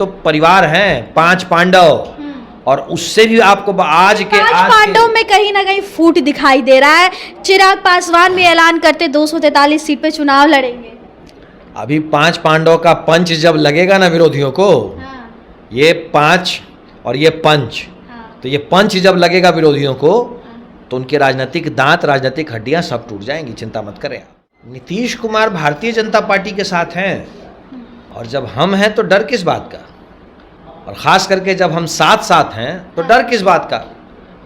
तो परिवार हैं 5 पांडव, और उससे भी आपको आज के 5 पांडव में कहीं ना कहीं फूट दिखाई दे रहा है। चिराग पासवान भी ऐलान करते 243 सीट पे चुनाव लड़ेंगे। अभी 5 पांडव का पंच जब लगेगा ना विरोधियों को, ये 5 और ये पंच, तो ये पंच जब लगेगा विरोधियों को, तो उनके राजनीतिक दांत, राजनीतिक हड्डियां सब टूट जाएंगी, चिंता मत करें। नीतीश कुमार भारतीय जनता पार्टी के साथ हैं, और जब हम हैं तो डर किस बात का, और खास करके जब हम साथ साथ हैं तो डर किस बात का,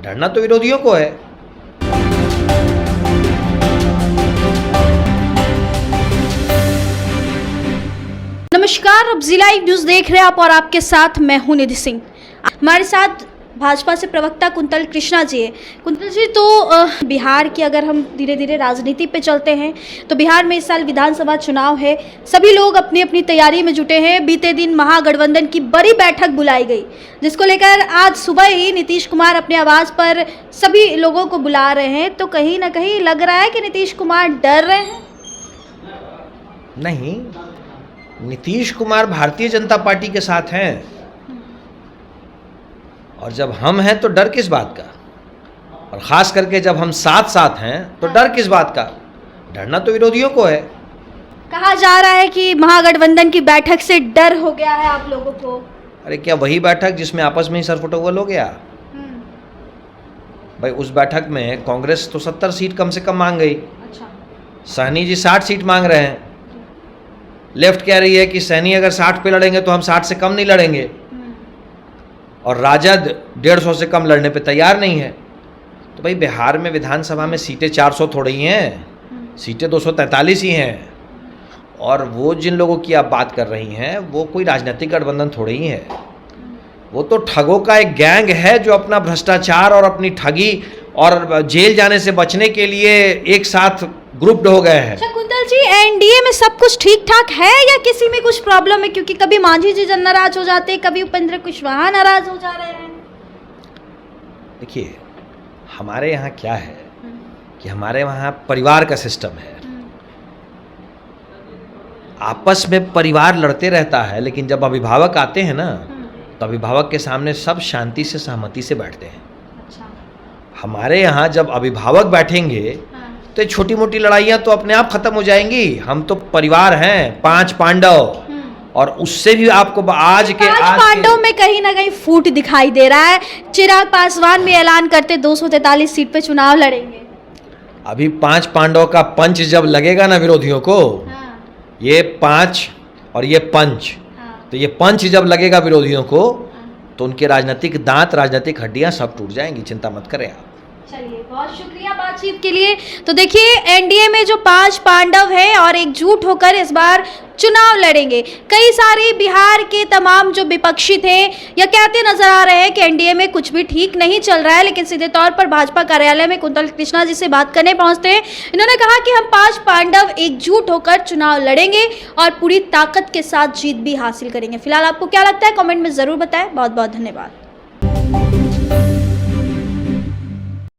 डरना तो विरोधियों को है। नमस्कार, अब जी लाइव न्यूज देख रहे हैं आप, और आपके साथ मैं हूं निधि सिंह। हमारे साथ भाजपा से प्रवक्ता कुंतल कृष्णा जी है। कुंतल जी, तो बिहार की अगर हम धीरे धीरे राजनीति पे चलते हैं तो बिहार में इस साल विधानसभा चुनाव है, सभी लोग अपनी अपनी तैयारी में जुटे हैं। बीते दिन महागठबंधन की बड़ी बैठक बुलाई गई, जिसको लेकर आज सुबह ही नीतीश कुमार अपने आवास पर सभी लोगों को बुला रहे हैं। तो कहीं ना कहीं लग रहा है कि नीतीश कुमार डर रहे हैं। नहीं, नीतीश कुमार भारतीय जनता पार्टी के साथ हैं, और जब हम हैं तो डर किस बात का, और खास करके जब हम साथ साथ हैं तो डर किस बात का, डरना तो विरोधियों को है। कहा जा रहा है कि महागठबंधन की बैठक से डर हो गया है आप लोगों को। अरे क्या वही बैठक जिसमें आपस में ही सरफुटौल हो गया? भाई उस बैठक में कांग्रेस तो 70 सीट कम से कम मांग गई। अच्छा। सहनी जी 60 सीट मांग रहे हैं। लेफ्ट कह रही है कि सहनी अगर 60 पे लड़ेंगे तो हम 60 से कम नहीं लड़ेंगे, और राजद 150 से कम लड़ने पे तैयार नहीं है। तो भाई बिहार में विधानसभा में सीटें 400 थोड़ी ही हैं, सीटें 243 ही हैं, और वो जिन लोगों की आप बात कर रही हैं वो कोई राजनीतिक गठबंधन थोड़ी ही है। वो तो ठगों का एक गैंग है जो अपना भ्रष्टाचार और अपनी ठगी और जेल जाने से बचने के लिए एक साथ ग्रुप्ड हो गए हैं। अच्छा कुंतल जी, एनडीए में सब कुछ ठीक ठाक है या किसी में कुछ प्रॉब्लम है? क्योंकि कभी मांझी जी नाराज हो जाते हैं, कभी उपेंद्र कुशवाहा नाराज हो जा रहे हैं। देखिए, हमारे यहाँ क्या है कि हमारे वहाँ परिवार का सिस्टम है। आपस में परिवार लड़ते रहता है, लेकिन जब अभिभावक आते हैं ना, तो अभिभावक के सामने सब शांति से, सहमति से बैठते हैं। अच्छा। हमारे यहाँ जब अभिभावक बैठेंगे तो छोटी मोटी लड़ाइयाँ तो अपने आप खत्म हो जाएंगी। हम तो परिवार हैं 5 पांडव, और उससे भी आपको आज के 5 पांडव में कहीं ना कहीं फूट दिखाई दे रहा है। चिराग पासवान भी ऐलान करते 243 सीट पे चुनाव लड़ेंगे। अभी 5 पांडव का पंच जब लगेगा ना विरोधियों को, ये 5 और ये पंच, तो ये पंच जब लगेगा विरोधियों को, तो उनके राजनीतिक दांत, राजनीतिक हड्डियां सब टूट जाएंगी, चिंता मत करें आप। चलिए, बहुत शुक्रिया बातचीत के लिए। तो देखिए, एनडीए में जो 5 पांडव हैं और एकजुट होकर इस बार चुनाव लड़ेंगे। कई सारे बिहार के तमाम जो विपक्षी थे या कहते नजर आ रहे हैं कि एनडीए में कुछ भी ठीक नहीं चल रहा है, लेकिन सीधे तौर पर भाजपा कार्यालय में कुंतल कृष्णा जी से बात करने पहुंचते हैं। इन्होंने कहा कि हम 5 पांडव एकजुट होकर चुनाव लड़ेंगे और पूरी ताकत के साथ जीत भी हासिल करेंगे। फिलहाल आपको क्या लगता है, कमेंट में जरूर बताएं। बहुत बहुत धन्यवाद।